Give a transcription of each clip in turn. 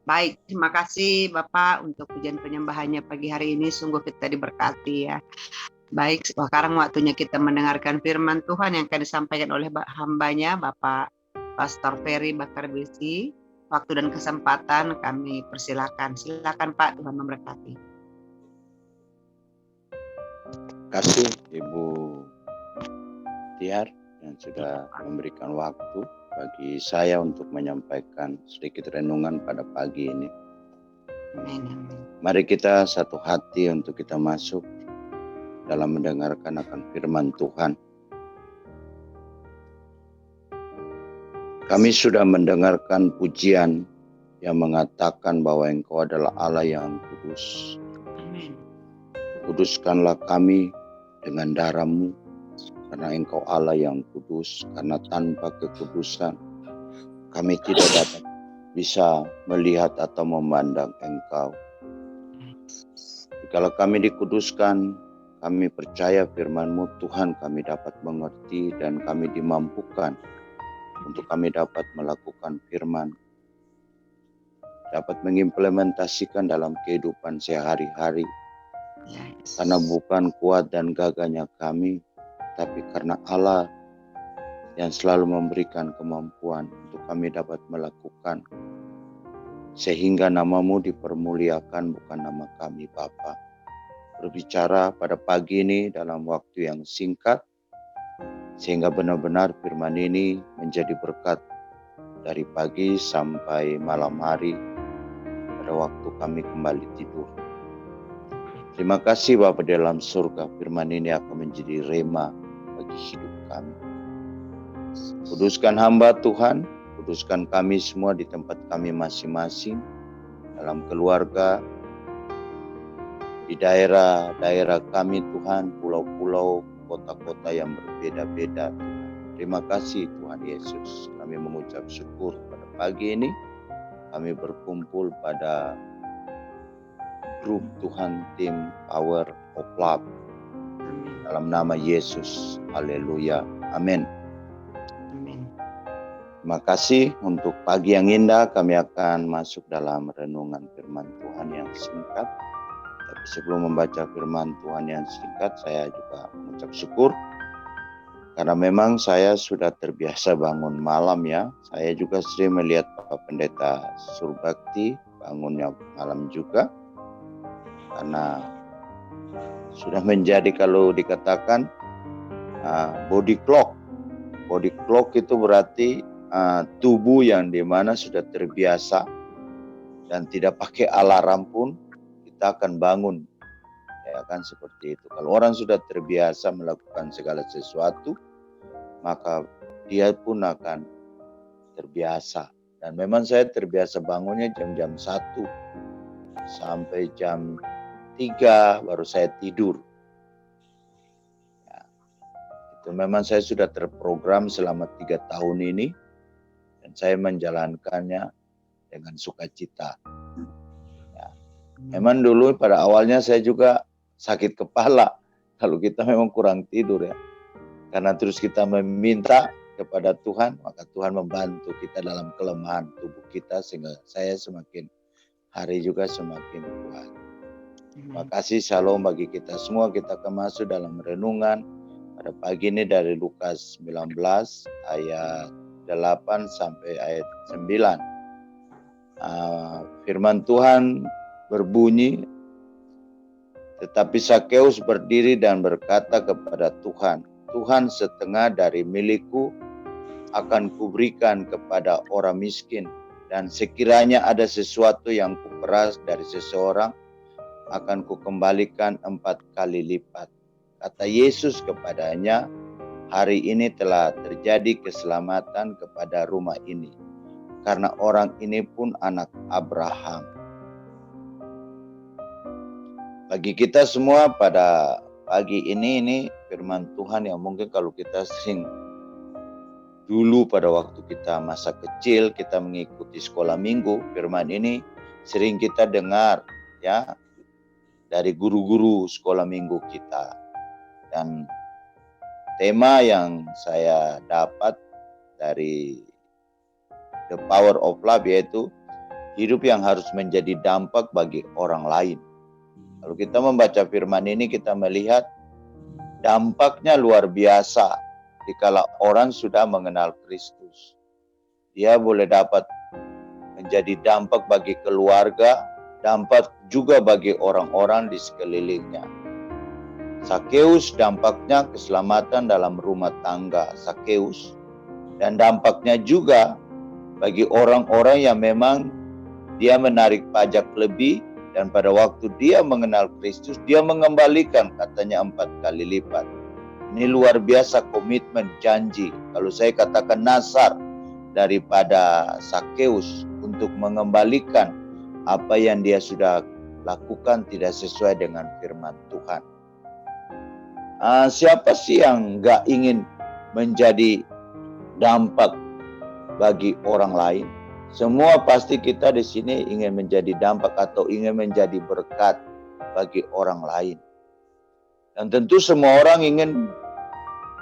Baik, terima kasih Bapak untuk pujian penyembahannya pagi hari ini. Sungguh kita diberkati ya. Baik, sekarang waktunya kita mendengarkan firman Tuhan yang akan disampaikan oleh hambanya Bapak Pastor Ferry Bakar Bisi. Waktu dan kesempatan kami persilakan. Silakan Pak, Tuhan memberkati. Kasih Ibu Tiar yang sudah memberikan waktu bagi saya untuk menyampaikan sedikit renungan pada pagi ini. Mari kita satu hati untuk kita masuk dalam mendengarkan akan firman Tuhan. Kami sudah mendengarkan pujian yang mengatakan bahwa Engkau adalah Allah yang kudus. Kuduskanlah kami dengan darah-Mu, karena Engkau Allah yang kudus, karena tanpa kekudusan kami tidak dapat bisa melihat atau memandang Engkau. Kalau kami dikuduskan, kami percaya firman-Mu Tuhan, kami dapat mengerti dan kami dimampukan untuk kami dapat melakukan firman, dapat mengimplementasikan dalam kehidupan sehari-hari. Karena bukan kuat dan gagahnya kami, tapi karena Allah yang selalu memberikan kemampuan untuk kami dapat melakukan, sehingga nama-Mu dipermuliakan, bukan nama kami Bapa. Berbicara pada pagi ini dalam waktu yang singkat, sehingga benar-benar firman ini menjadi berkat dari pagi sampai malam hari pada waktu kami kembali tidur. Terima kasih Bapa dalam surga, firman ini akan menjadi rema bagi hidup kami. Kuduskan hamba Tuhan, kuduskan kami semua di tempat kami masing-masing, dalam keluarga, di daerah-daerah kami Tuhan, pulau-pulau, kota-kota yang berbeda-beda. Terima kasih Tuhan Yesus. Kami mengucap syukur pada pagi ini. Kami berkumpul pada grup Tuhan Tim Power of Love. Dalam nama Yesus. Haleluya. Amin. Terima kasih untuk pagi yang indah. Kami akan masuk dalam renungan firman Tuhan yang singkat. Tapi sebelum membaca firman Tuhan yang singkat, saya juga mengucap syukur. Karena memang saya sudah terbiasa bangun malam ya. Saya juga sering melihat Bapak Pendeta Surbakti bangunnya malam juga. Karena sudah menjadi kalau dikatakan body clock. Body clock itu berarti tubuh yang dimana sudah terbiasa dan tidak pakai alarm pun kita akan bangun. Ya kan seperti itu. Kalau orang sudah terbiasa melakukan segala sesuatu, maka dia pun akan terbiasa. Dan memang saya terbiasa bangunnya jam-jam 1 sampai jam 3 baru saya tidur. Ya, itu memang saya sudah terprogram selama 3 tahun ini dan saya menjalankannya dengan sukacita. Ya. Memang dulu pada awalnya saya juga sakit kepala kalau kita memang kurang tidur ya. Karena terus kita meminta kepada Tuhan, maka Tuhan membantu kita dalam kelemahan tubuh kita sehingga saya semakin hari juga semakin kuat. Terima kasih, shalom bagi kita semua. Kita akan masuk dalam renungan pada pagi ini dari Lukas 19 ayat 8 sampai ayat 9. Firman Tuhan berbunyi, tetapi Sakeus berdiri dan berkata kepada Tuhan, Tuhan, setengah dari milikku akan kuberikan kepada orang miskin, dan sekiranya ada sesuatu yang kuperas dari seseorang, akan kukembalikan 4 kali lipat. Kata Yesus kepadanya, hari ini telah terjadi keselamatan kepada rumah ini, karena orang ini pun anak Abraham. Bagi kita semua pada pagi ini firman Tuhan yang mungkin kalau kita sering dulu pada waktu kita masa kecil kita mengikuti sekolah minggu, firman ini sering kita dengar ya dari guru-guru sekolah minggu kita. Dan tema yang saya dapat dari The Power of Love yaitu hidup yang harus menjadi dampak bagi orang lain. Kalau kita membaca firman ini, kita melihat dampaknya luar biasa dikala orang sudah mengenal Kristus. Dia boleh dapat menjadi dampak bagi keluarga, dampak juga bagi orang-orang di sekelilingnya. Sakeus dampaknya keselamatan dalam rumah tangga Sakeus, dan dampaknya juga bagi orang-orang yang memang dia menarik pajak lebih, dan pada waktu dia mengenal Kristus, dia mengembalikan katanya 4 kali lipat. Ini luar biasa komitmen, janji. Kalau saya katakan nasar daripada Sakeus untuk mengembalikan apa yang dia sudah lakukan tidak sesuai dengan firman Tuhan. Siapa sih yang gak ingin menjadi dampak bagi orang lain? Semua pasti kita di sini ingin menjadi dampak atau ingin menjadi berkat bagi orang lain. Dan tentu semua orang ingin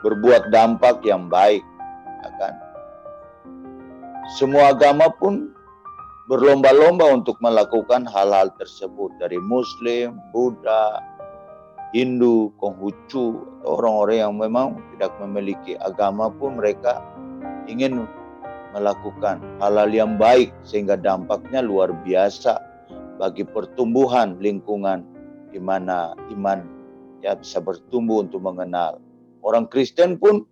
berbuat dampak yang baik, ya kan? Semua agama pun berlomba-lomba untuk melakukan hal-hal tersebut, dari Muslim, Buddha, Hindu, Konghucu, atau orang-orang yang memang tidak memiliki agama pun mereka ingin melakukan hal-hal yang baik sehingga dampaknya luar biasa bagi pertumbuhan lingkungan di mana iman ya bisa bertumbuh untuk mengenal. Orang Kristen pun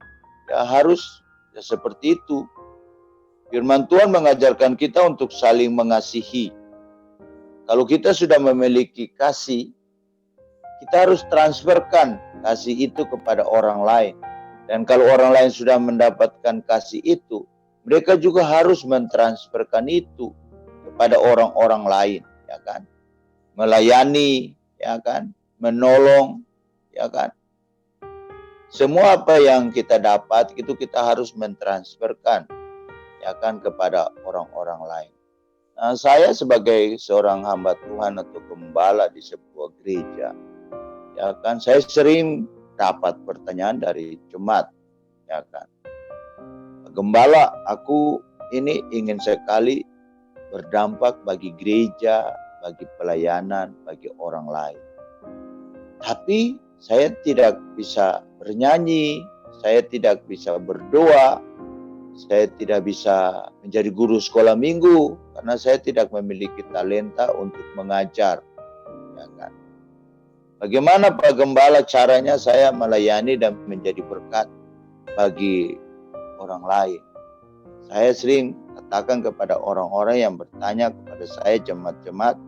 ya harus ya seperti itu. Firman Tuhan mengajarkan kita untuk saling mengasihi. Kalau kita sudah memiliki kasih, kita harus transferkan kasih itu kepada orang lain. Dan kalau orang lain sudah mendapatkan kasih itu, mereka juga harus mentransferkan itu kepada orang-orang lain, ya kan? Melayani, ya kan? Menolong, ya kan? Semua apa yang kita dapat itu kita harus mentransferkan, ya kan, kepada orang-orang lain. Nah, saya sebagai seorang hamba Tuhan atau gembala di sebuah gereja, ya kan, saya sering dapat pertanyaan dari jemaat, ya kan, gembala, aku ini ingin sekali berdampak bagi gereja, bagi pelayanan, bagi orang lain. Tapi saya tidak bisa bernyanyi, saya tidak bisa berdoa, saya tidak bisa menjadi guru sekolah minggu karena saya tidak memiliki talenta untuk mengajar, ya kan. Bagaimana Pak Gembala caranya saya melayani dan menjadi berkat bagi orang lain? Saya sering katakan kepada orang-orang yang bertanya kepada saya, jemaat-jemaat,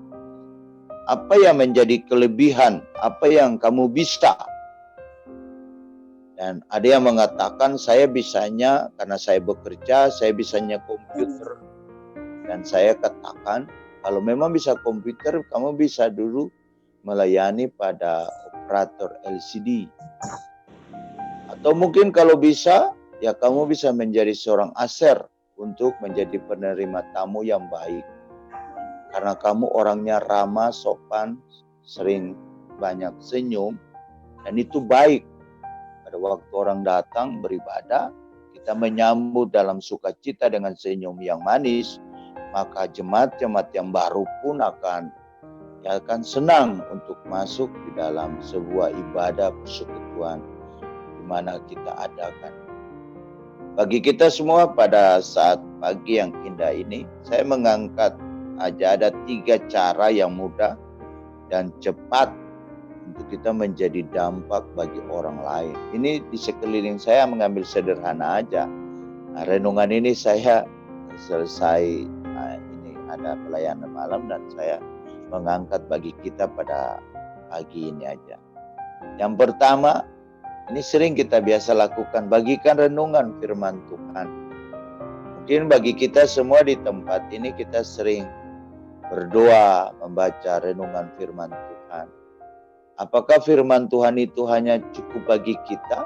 apa yang menjadi kelebihan, apa yang kamu bisa? Dan ada yang mengatakan saya bisanya karena saya bekerja, saya bisanya komputer. Dan saya katakan kalau memang bisa komputer, kamu bisa dulu melayani pada operator LCD. Atau mungkin kalau bisa, ya kamu bisa menjadi seorang aser untuk menjadi penerima tamu yang baik. Karena kamu orangnya ramah, sopan, sering banyak senyum, dan itu baik. Pada waktu orang datang beribadah, kita menyambut dalam sukacita dengan senyum yang manis, maka jemaat-jemaat yang baru pun akan senang untuk masuk di dalam sebuah ibadah persekutuan di mana kita adakan. Bagi kita semua pada saat pagi yang indah ini, saya mengangkat aja ada 3 cara yang mudah dan cepat untuk kita menjadi dampak bagi orang lain. Ini di sekeliling saya mengambil sederhana aja. Nah, renungan ini saya selesai, ini ada pelayanan malam dan saya mengangkat bagi kita pada pagi ini aja. Yang pertama, ini sering kita biasa lakukan, bagikan renungan firman Tuhan. Mungkin bagi kita semua di tempat ini kita sering berdoa, membaca renungan firman Tuhan. Apakah firman Tuhan itu hanya cukup bagi kita?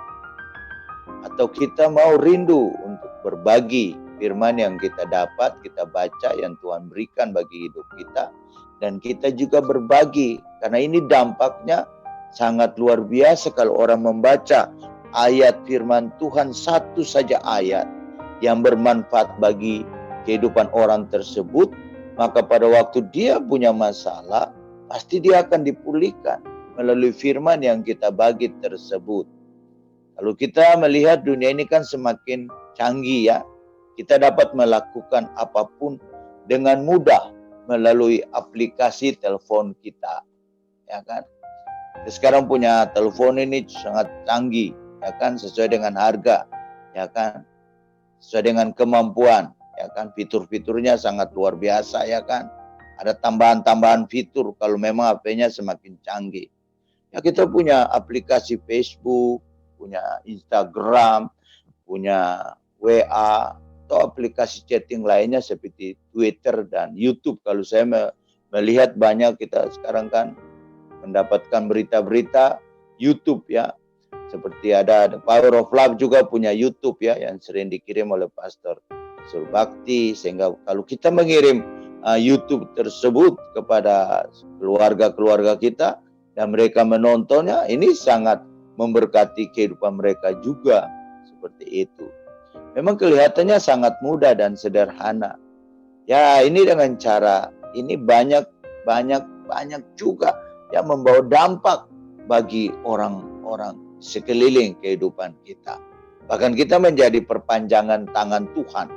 Atau kita mau rindu untuk berbagi firman yang kita dapat, kita baca, yang Tuhan berikan bagi hidup kita. Dan kita juga berbagi, karena ini dampaknya sangat luar biasa kalau orang membaca ayat firman Tuhan, satu saja ayat yang bermanfaat bagi kehidupan orang tersebut, maka pada waktu dia punya masalah, pasti dia akan dipulihkan melalui firman yang kita bagi tersebut. Kalau kita melihat dunia ini kan semakin canggih ya, kita dapat melakukan apapun dengan mudah melalui aplikasi telepon kita, ya kan? Kita sekarang punya telepon ini sangat canggih, ya kan, sesuai dengan harga, ya kan, sesuai dengan kemampuan, ya kan, fitur-fiturnya sangat luar biasa, ya kan. Ada tambahan-tambahan fitur kalau memang HP-nya semakin canggih. Ya kita punya aplikasi Facebook, punya Instagram, punya WA, atau aplikasi chatting lainnya seperti Twitter dan YouTube. Kalau saya melihat banyak kita sekarang kan mendapatkan berita-berita YouTube ya. Seperti ada The Power of Love juga punya YouTube ya, yang sering dikirim oleh Pastor Surbakti. Sehingga kalau kita mengirim YouTube tersebut kepada keluarga-keluarga kita dan mereka menontonnya, ini sangat memberkati kehidupan mereka juga. Seperti itu. Memang kelihatannya sangat mudah dan sederhana. Ya, ini dengan cara ini banyak juga yang membawa dampak bagi orang-orang sekeliling kehidupan kita. Bahkan kita menjadi perpanjangan tangan Tuhan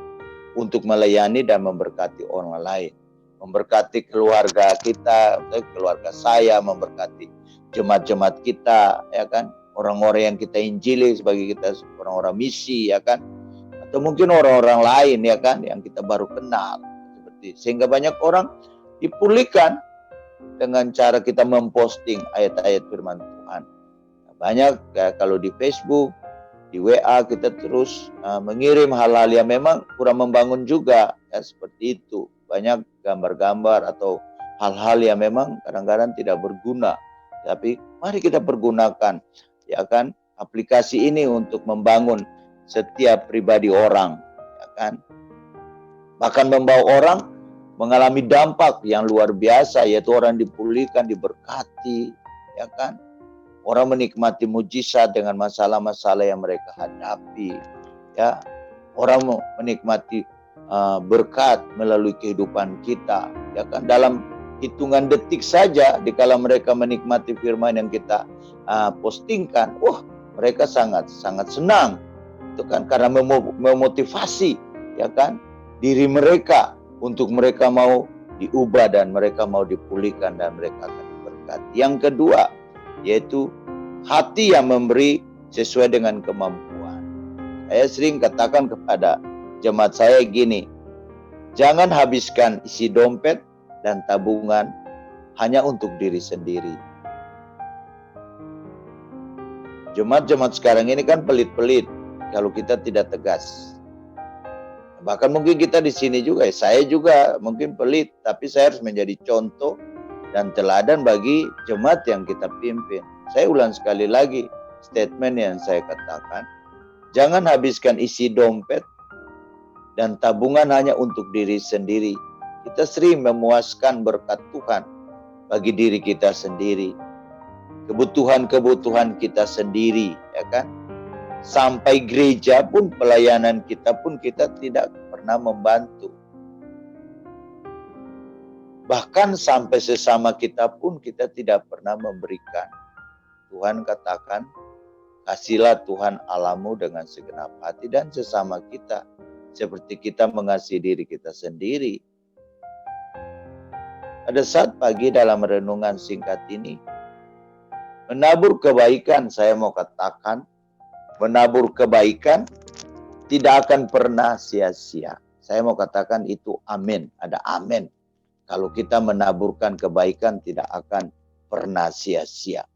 untuk melayani dan memberkati orang lain. Memberkati keluarga kita, keluarga saya, memberkati jemaat-jemaat kita, ya kan? Orang-orang yang kita injili sebagai kita orang-orang misi, ya kan? Atau mungkin orang-orang lain, ya kan, yang kita baru kenal. Sehingga banyak orang dipulihkan dengan cara kita memposting ayat-ayat firman Tuhan. Banyak ya, kalau di Facebook, di WA kita terus mengirim hal-hal yang memang kurang membangun juga ya, seperti itu. Banyak gambar-gambar atau hal-hal yang memang kadang-kadang tidak berguna. Tapi mari kita pergunakan ya kan aplikasi ini untuk membangun setiap pribadi orang, ya kan. Bahkan membawa orang mengalami dampak yang luar biasa, yaitu orang dipulihkan, diberkati, ya kan. Orang menikmati mujizat dengan masalah-masalah yang mereka hadapi, ya. Orang menikmati berkat melalui kehidupan kita, ya kan. Dalam hitungan detik saja, dikala mereka menikmati firman yang kita postingkan, mereka sangat senang, itu kan, karena memotivasi, ya kan, diri mereka untuk mereka mau diubah dan mereka mau dipulihkan dan mereka akan diberkati. Yang kedua, yaitu hati yang memberi sesuai dengan kemampuan. Saya sering katakan kepada jemaat saya gini, jangan habiskan isi dompet dan tabungan hanya untuk diri sendiri. Jemaat-jemaat sekarang ini kan pelit-pelit kalau kita tidak tegas. Bahkan mungkin kita di sini juga, saya juga mungkin pelit, tapi saya harus menjadi contoh dan teladan bagi jemaat yang kita pimpin. Saya ulang sekali lagi statement yang saya katakan, jangan habiskan isi dompet dan tabungan hanya untuk diri sendiri. Kita sering memuaskan berkat Tuhan bagi diri kita sendiri, kebutuhan-kebutuhan kita sendiri, ya kan? Sampai gereja pun, pelayanan kita pun kita tidak pernah membantu. Bahkan sampai sesama kita pun kita tidak pernah memberikan. Tuhan katakan, kasihlah Tuhan Allahmu dengan segenap hati dan sesama kita, seperti kita mengasihi diri kita sendiri. Pada saat pagi dalam renungan singkat ini, menabur kebaikan, saya mau katakan, menabur kebaikan tidak akan pernah sia-sia. Saya mau katakan itu amin. Ada amin. Kalau kita menaburkan kebaikan tidak akan pernah sia-sia.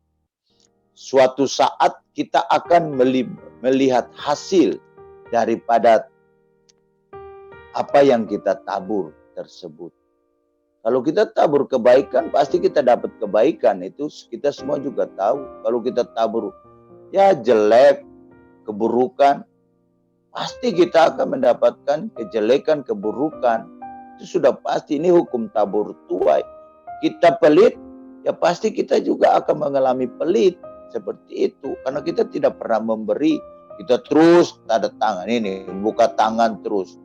Suatu saat kita akan melihat hasil daripada apa yang kita tabur tersebut. Kalau kita tabur kebaikan, pasti kita dapat kebaikan. Itu kita semua juga tahu. Kalau kita tabur ya jelek, keburukan, pasti kita akan mendapatkan kejelekan, keburukan. Itu sudah pasti, ini hukum tabur tuai. Kita pelit, ya pasti kita juga akan mengalami pelit. Seperti itu, karena kita tidak pernah memberi. Kita terus tanda tangan ini, buka tangan terus.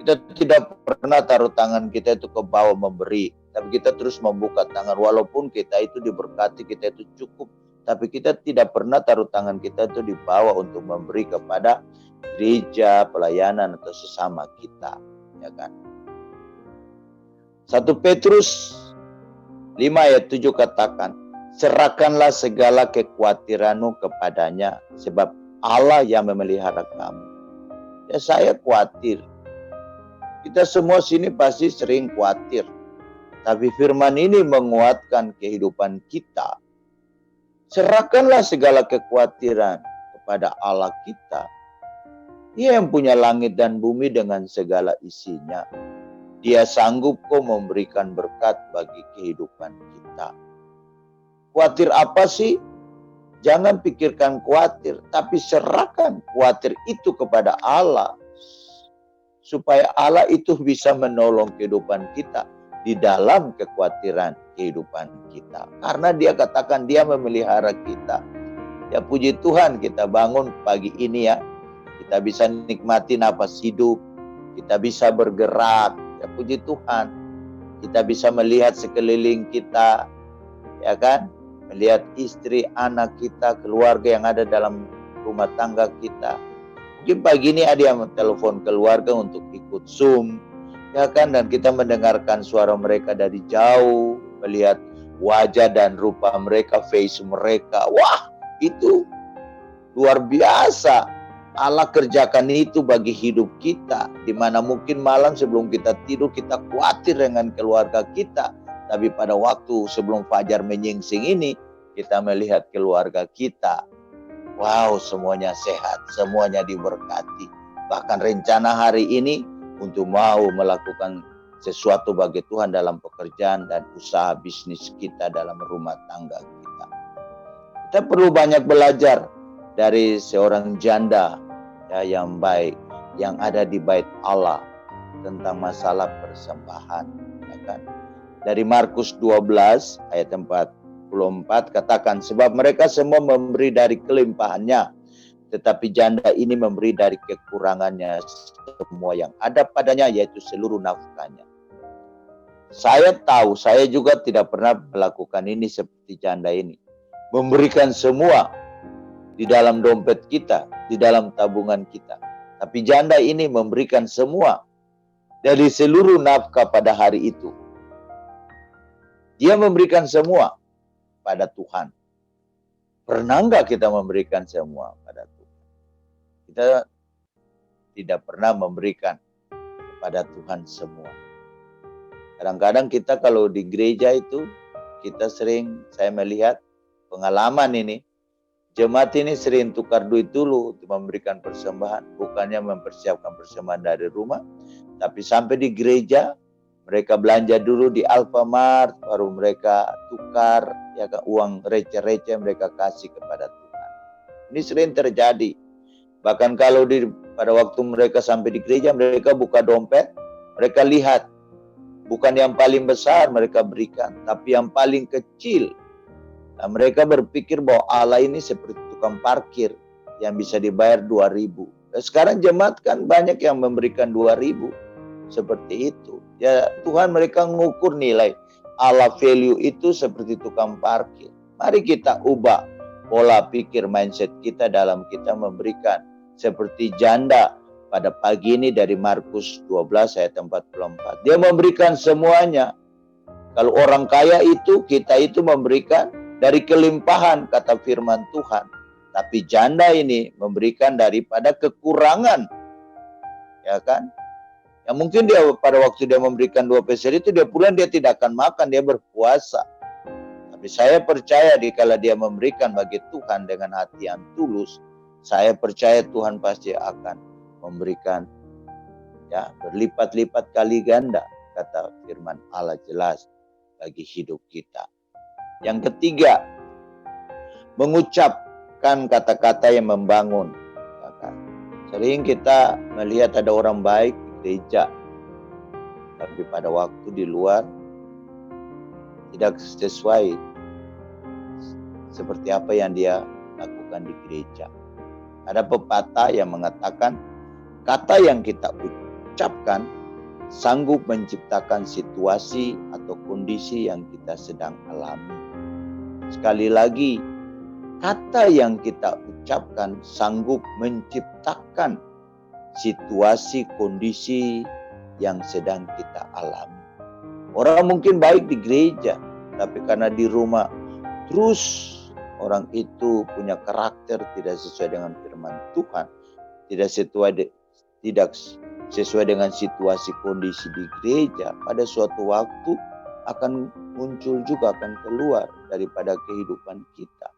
Kita tidak pernah taruh tangan kita itu ke bawah memberi, tapi kita terus membuka tangan. Walaupun kita itu diberkati, kita itu cukup, tapi kita tidak pernah taruh tangan kita itu di bawah untuk memberi kepada gereja, pelayanan, atau sesama kita. Ya kan? 1 Petrus 5 ayat 7 katakan, serahkanlah segala kekhawatiranmu kepadanya, sebab Allah yang memelihara kamu. Ya, saya khawatir. Kita semua sini pasti sering khawatir. Tapi firman ini menguatkan kehidupan kita. Serahkanlah segala kekhawatiran kepada Allah kita. Dia yang punya langit dan bumi dengan segala isinya. Dia sanggup kok memberikan berkat bagi kehidupan kita. Khawatir apa sih? Jangan pikirkan khawatir, tapi serahkan khawatir itu kepada Allah. Supaya Allah itu bisa menolong kehidupan kita di dalam kekhawatiran kehidupan kita. Karena dia katakan dia memelihara kita. Ya puji Tuhan, kita bangun pagi ini ya. Kita bisa nikmati napas hidup. Kita bisa bergerak. Ya puji Tuhan. Kita bisa melihat sekeliling kita. Ya kan? Melihat istri, anak kita, keluarga yang ada dalam rumah tangga kita. Mungkin pagi ini ada yang telepon keluarga untuk ikut Zoom, ya kan? Dan kita mendengarkan suara mereka dari jauh, melihat wajah dan rupa mereka, face mereka. Wah, itu luar biasa. Allah kerjakan itu bagi hidup kita, di mana mungkin malam sebelum kita tidur kita khawatir dengan keluarga kita. Tapi pada waktu sebelum fajar menyingsing ini, kita melihat keluarga kita. Wow, semuanya sehat, semuanya diberkati. Bahkan rencana hari ini untuk mau melakukan sesuatu bagi Tuhan dalam pekerjaan dan usaha bisnis kita, dalam rumah tangga kita. Kita perlu banyak belajar dari seorang janda ya, yang baik, yang ada di bait Allah tentang masalah persembahan. Ya kan? Dari Markus 12 ayat 44 katakan, sebab mereka semua memberi dari kelimpahannya, tetapi janda ini memberi dari kekurangannya semua yang ada padanya, yaitu seluruh nafkahnya. Saya tahu, saya juga tidak pernah melakukan ini seperti janda ini. Memberikan semua di dalam dompet kita, di dalam tabungan kita. Tapi janda ini memberikan semua dari seluruh nafkah pada hari itu. Dia memberikan semua pada Tuhan. Pernah enggak kita memberikan semua pada Tuhan? Kita tidak pernah memberikan kepada Tuhan semua. Kadang-kadang kita kalau di gereja itu, kita sering, saya melihat pengalaman ini, jemaat ini sering tukar duit dulu untuk memberikan persembahan. Bukannya mempersiapkan persembahan dari rumah, tapi sampai di gereja, mereka belanja dulu di Alfamart, baru mereka tukar ya uang receh-receh mereka kasih kepada Tuhan. Ini sering terjadi. Bahkan kalau pada waktu mereka sampai di gereja, mereka buka dompet, mereka lihat bukan yang paling besar mereka berikan, tapi yang paling kecil. Nah, mereka berpikir bahwa Allah ini seperti tukang parkir yang bisa dibayar 2.000. Nah, sekarang jemaat kan banyak yang memberikan 2.000. Seperti itu. Ya Tuhan, mereka mengukur nilai Allah value itu seperti tukang parkir. Mari kita ubah pola pikir mindset kita dalam kita memberikan seperti janda pada pagi ini dari Markus 12 ayat 44. Dia memberikan semuanya. Kalau orang kaya itu, kita itu memberikan dari kelimpahan kata firman Tuhan. Tapi janda ini memberikan daripada kekurangan. Ya kan? Ya mungkin dia pada waktu dia memberikan 2 peser itu, dia pulang dia tidak akan makan, dia berpuasa. Tapi saya percaya dikala dia memberikan bagi Tuhan dengan hati yang tulus, saya percaya Tuhan pasti akan memberikan ya berlipat-lipat kali ganda, kata firman Allah jelas bagi hidup kita. Yang ketiga, mengucapkan kata-kata yang membangun. Ya kan? Sering kita melihat ada orang baik gereja, tapi pada waktu di luar tidak sesuai seperti apa yang dia lakukan di gereja. Ada pepatah yang mengatakan kata yang kita ucapkan sanggup menciptakan situasi atau kondisi yang kita sedang alami. Sekali lagi, kata yang kita ucapkan sanggup menciptakan situasi kondisi yang sedang kita alami. Orang mungkin baik di gereja, tapi karena di rumah terus orang itu punya karakter tidak sesuai dengan firman Tuhan, tidak sesuai dengan situasi kondisi di gereja, pada suatu waktu akan muncul juga, akan keluar daripada kehidupan kita.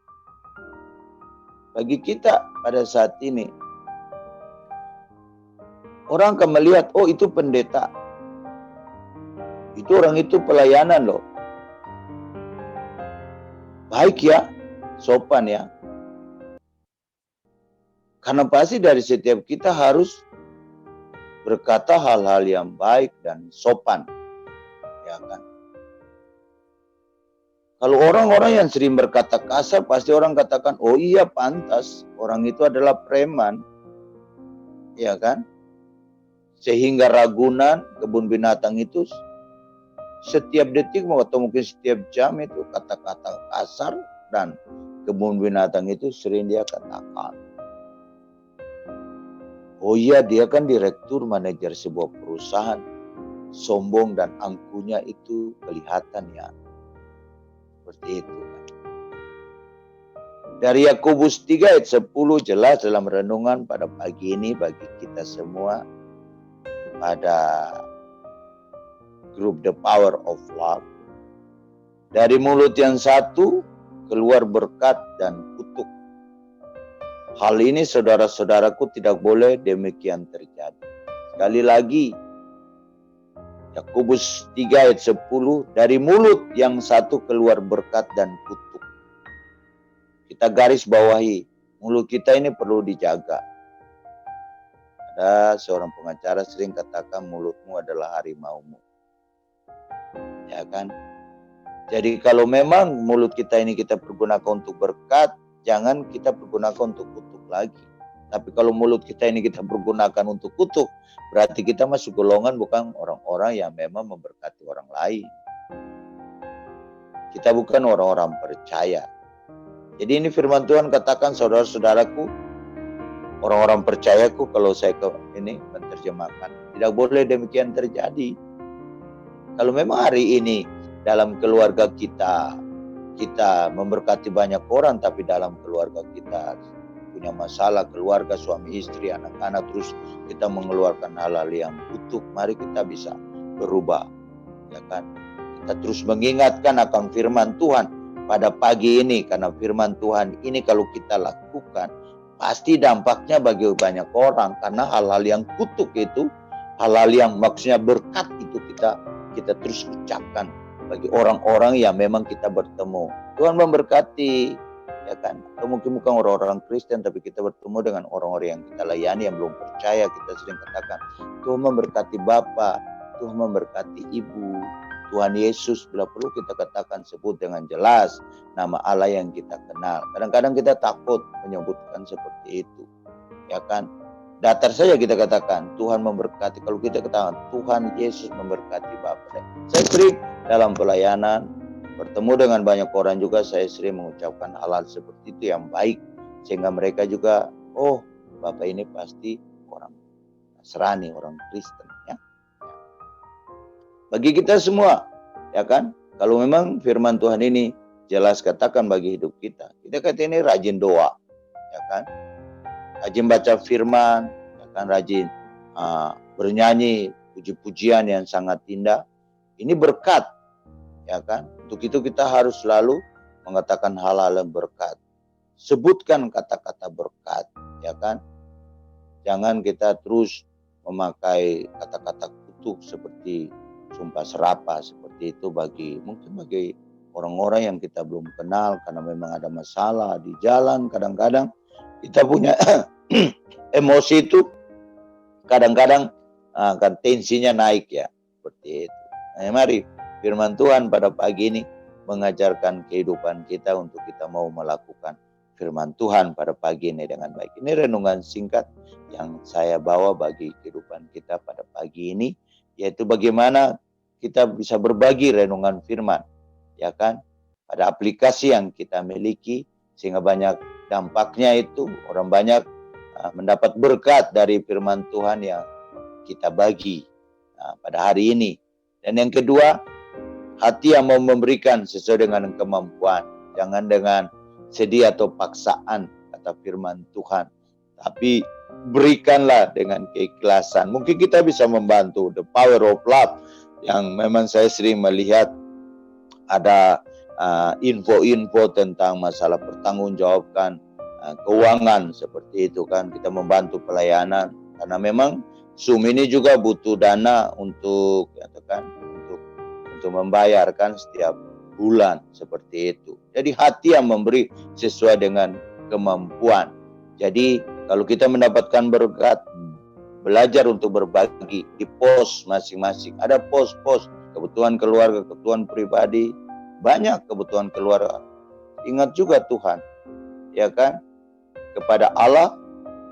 Bagi kita pada saat ini, orang akan melihat, oh itu pendeta, itu orang itu pelayanan loh, baik ya, sopan ya. Karena pasti dari setiap kita harus berkata hal-hal yang baik dan sopan, ya kan? Kalau orang-orang yang sering berkata kasar, pasti orang katakan, oh iya pantas, orang itu adalah preman, ya kan? Sehingga Ragunan, kebun binatang itu setiap detik atau mungkin setiap jam itu kata-kata kasar, dan kebun binatang itu sering dia katakan. Oh iya, dia kan direktur manajer sebuah perusahaan, sombong dan angkuhnya itu kelihatan ya. Seperti itu kan. Dari Yakobus 3 ayat 10 jelas dalam renungan pada pagi ini bagi kita semua pada grup The Power of Love. Dari mulut yang satu keluar berkat dan kutuk. Hal ini saudara-saudaraku tidak boleh demikian terjadi. Sekali lagi, Yakobus 3 ayat 10, dari mulut yang satu keluar berkat dan kutuk. Kita garis bawahi, mulut kita ini perlu dijaga. Ada seorang pengacara sering katakan mulutmu adalah harimaumu. Ya kan? Jadi kalau memang mulut kita ini kita pergunakan untuk berkat, jangan kita pergunakan untuk kutuk lagi. Tapi kalau mulut kita ini kita pergunakan untuk kutuk, berarti kita masuk golongan bukan orang-orang yang memang memberkati orang lain. Kita bukan orang-orang percaya. Jadi ini firman Tuhan katakan, saudara-saudaraku, orang-orang percayaku, kalau saya ini menerjemahkan, tidak boleh demikian terjadi. Kalau memang hari ini dalam keluarga kita memberkati banyak orang, tapi dalam keluarga kita punya masalah, keluarga, suami, istri, anak-anak, terus kita mengeluarkan hal-hal yang kutuk, mari kita bisa berubah, ya kan? Kita terus mengingatkan akan firman Tuhan pada pagi ini, karena firman Tuhan ini kalau kita lakukan, pasti dampaknya bagi banyak orang, karena hal-hal yang kutuk itu, hal-hal yang maksudnya berkat itu kita terus ucapkan bagi orang-orang yang memang kita bertemu. Tuhan memberkati, ya kan? Atau mungkin bukan orang-orang Kristen, tapi kita bertemu dengan orang-orang yang kita layani yang belum percaya, kita sering katakan, Tuhan memberkati Bapak, Tuhan memberkati Ibu, Tuhan Yesus, bila perlu kita katakan, sebut dengan jelas nama Allah yang kita kenal. Kadang-kadang kita takut menyebutkan seperti itu, ya kan? Datar saja kita katakan, Tuhan memberkati. Kalau kita katakan, Tuhan Yesus memberkati Bapak. Saya sering dalam pelayanan, bertemu dengan banyak orang juga, saya sering mengucapkan hal-hal seperti itu yang baik. Sehingga mereka juga, oh Bapak ini pasti orang Nasrani, orang Kristen. Ya. Bagi kita semua, ya kan, kalau memang firman Tuhan ini jelas katakan bagi hidup kita, kita kata ini rajin doa, ya kan, rajin baca firman, ya kan, rajin bernyanyi puji-pujian yang sangat indah, ini berkat, ya kan. Untuk itu kita harus selalu mengatakan hal-hal yang berkat, sebutkan kata-kata berkat, ya kan. Jangan kita terus memakai kata-kata kutuk seperti sumpah serapah seperti itu mungkin bagi orang-orang yang kita belum kenal, karena memang ada masalah di jalan. Kadang-kadang kita punya emosi itu, kadang-kadang kan tensinya naik ya, seperti itu. Nah, mari firman Tuhan pada pagi ini mengajarkan kehidupan kita untuk kita mau melakukan firman Tuhan pada pagi ini dengan baik. Ini renungan singkat yang saya bawa bagi kehidupan kita pada pagi ini. yaitu bagaimana kita bisa berbagi renungan firman, ya kan, pada aplikasi yang kita miliki, sehingga banyak dampaknya itu orang banyak mendapat berkat dari firman Tuhan yang kita bagi pada hari ini. Dan yang kedua, hati yang mau memberikan sesuai dengan kemampuan, jangan dengan sedih atau paksaan, kata firman Tuhan, tapi berikanlah dengan keikhlasan. Mungkin kita bisa membantu, the power of love, yang memang saya sering melihat ada info-info tentang masalah pertanggungjawabkan keuangan seperti itu kan, kita membantu pelayanan karena memang Zoom ini juga butuh dana untuk untuk membayarkan setiap bulan seperti itu. Jadi hati yang memberi sesuai dengan kemampuan. Jadi kalau kita mendapatkan berkat, belajar untuk berbagi di pos masing-masing. Ada pos-pos kebutuhan keluarga, kebutuhan pribadi, banyak kebutuhan keluarga. Ingat juga Tuhan, ya kan? Kepada Allah,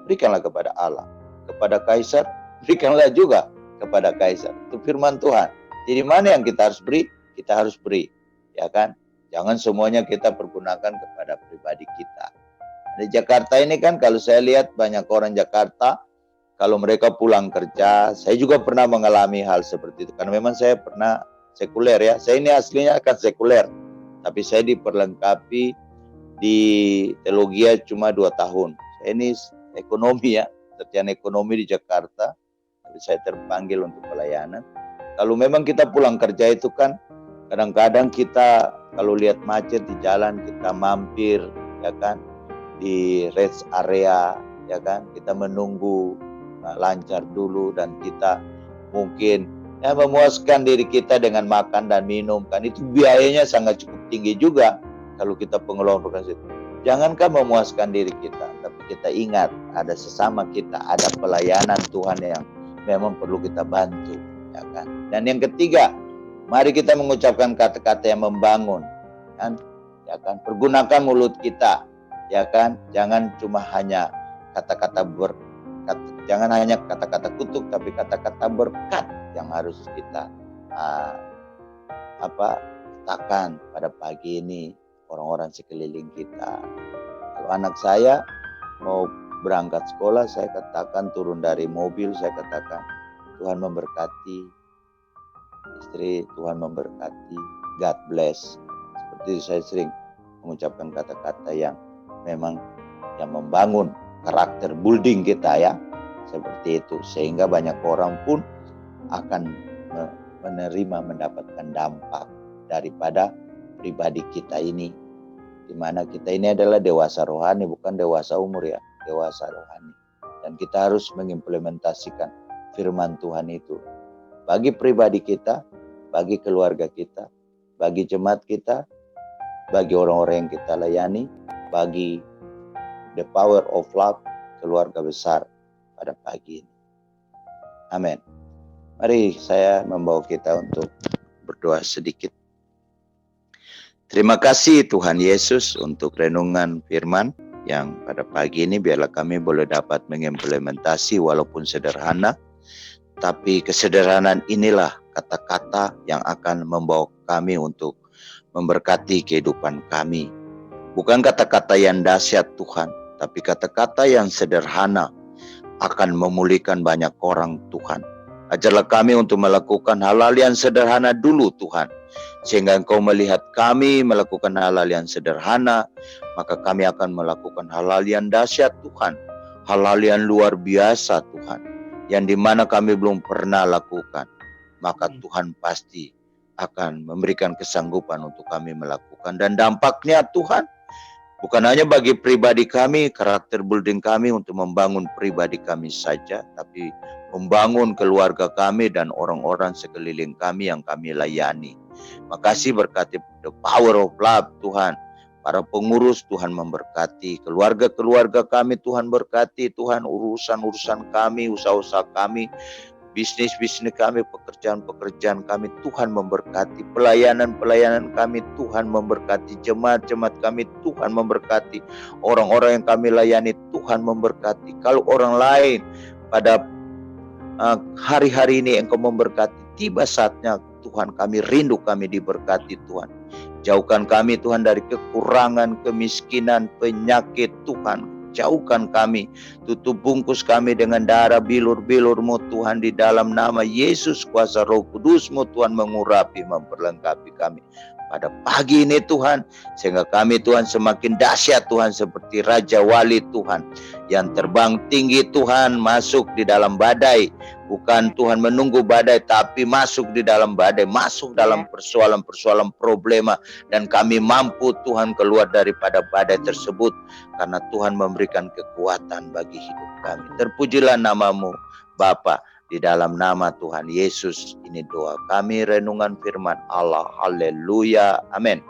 berikanlah kepada Allah. Kepada Kaisar, berikanlah juga kepada Kaisar. Itu firman Tuhan. Jadi mana yang kita harus beri? Kita harus beri, ya kan? Jangan semuanya kita pergunakan kepada pribadi kita. Di Jakarta ini kan kalau saya lihat banyak orang Jakarta, kalau mereka pulang kerja, saya juga pernah mengalami hal seperti itu. Karena memang saya pernah sekuler ya. Saya ini aslinya akan sekuler, tapi saya diperlengkapi di teologi cuma 2 tahun. Saya ini ekonomi ya, sarjana ekonomi di Jakarta. Tapi saya terpanggil untuk pelayanan. Kalau memang kita pulang kerja itu kan, kadang-kadang kita kalau lihat macet di jalan, kita mampir, ya kan, di rest area, ya kan, kita menunggu lancar dulu dan kita mungkin memuaskan diri kita dengan makan dan minum kan, itu biayanya sangat cukup tinggi juga kalau kita pengelola organisasi. Jangankan memuaskan diri kita, tapi kita ingat ada sesama kita, ada pelayanan Tuhan yang memang perlu kita bantu, ya kan. Dan yang ketiga, mari kita mengucapkan kata-kata yang membangun, kan, ya kan. Pergunakan mulut kita, ya kan. Jangan cuma hanya kata-kata jangan hanya kata-kata kutuk, tapi kata-kata berkat yang harus kita katakan pada pagi ini orang-orang sekeliling kita. Kalau anak saya mau berangkat sekolah, saya katakan turun dari mobil, saya katakan Tuhan memberkati, istri Tuhan memberkati, God bless. Seperti itu saya sering mengucapkan kata-kata yang memang yang membangun karakter building kita ya, seperti itu, sehingga banyak orang pun akan menerima, mendapatkan dampak daripada pribadi kita ini, di mana kita ini adalah dewasa rohani, bukan dewasa umur ya, dewasa rohani. Dan kita harus mengimplementasikan firman Tuhan itu bagi pribadi kita, bagi keluarga kita, bagi jemaat kita, bagi orang-orang yang kita layani, bagi the power of love, keluarga besar pada pagi ini. Amin. Mari saya membawa kita untuk berdoa sedikit. Terima kasih Tuhan Yesus untuk renungan firman yang pada pagi ini, biarlah kami boleh dapat mengimplementasi walaupun sederhana, tapi kesederhanaan inilah kata-kata yang akan membawa kami untuk memberkati kehidupan kami. Bukan kata-kata yang dahsyat Tuhan, tapi kata-kata yang sederhana akan memulihkan banyak orang Tuhan. Ajarlah kami untuk melakukan hal-hal yang sederhana dulu Tuhan, sehingga Engkau melihat kami melakukan hal-hal yang sederhana, maka kami akan melakukan hal-hal yang dahsyat Tuhan, hal-hal yang luar biasa Tuhan, yang dimana kami belum pernah lakukan. Maka Tuhan pasti akan memberikan kesanggupan untuk kami melakukan, dan dampaknya Tuhan bukan hanya bagi pribadi kami, karakter building kami untuk membangun pribadi kami saja, tapi membangun keluarga kami dan orang-orang sekeliling kami yang kami layani. Makasih berkati the power of love Tuhan. Para pengurus Tuhan memberkati, keluarga-keluarga kami Tuhan berkati, Tuhan urusan-urusan kami, usaha-usaha kami, bisnis-bisnis kami, pekerjaan-pekerjaan kami Tuhan memberkati, pelayanan-pelayanan kami Tuhan memberkati, jemaat-jemaat kami Tuhan memberkati, orang-orang yang kami layani Tuhan memberkati. Kalau orang lain pada hari-hari ini Engkau memberkati. Tiba saatnya Tuhan, kami rindu kami diberkati Tuhan. Jauhkan kami Tuhan dari kekurangan, kemiskinan, penyakit Tuhan. Jauhkan kami, tutup bungkus kami dengan darah bilur-bilur-Mu Tuhan, di dalam nama Yesus, kuasa Roh Kudus-Mu Tuhan mengurapi, memperlengkapi kami pada pagi ini Tuhan, sehingga kami Tuhan semakin dahsyat Tuhan, seperti Raja Wali Tuhan yang terbang tinggi Tuhan, masuk di dalam badai. Bukan Tuhan menunggu badai, tapi masuk di dalam badai, masuk dalam persoalan-persoalan problema, dan kami mampu Tuhan keluar daripada badai tersebut, karena Tuhan memberikan kekuatan bagi hidup kami. Terpujilah nama-Mu Bapa, di dalam nama Tuhan Yesus ini doa kami, renungan firman Allah. Haleluya, amin.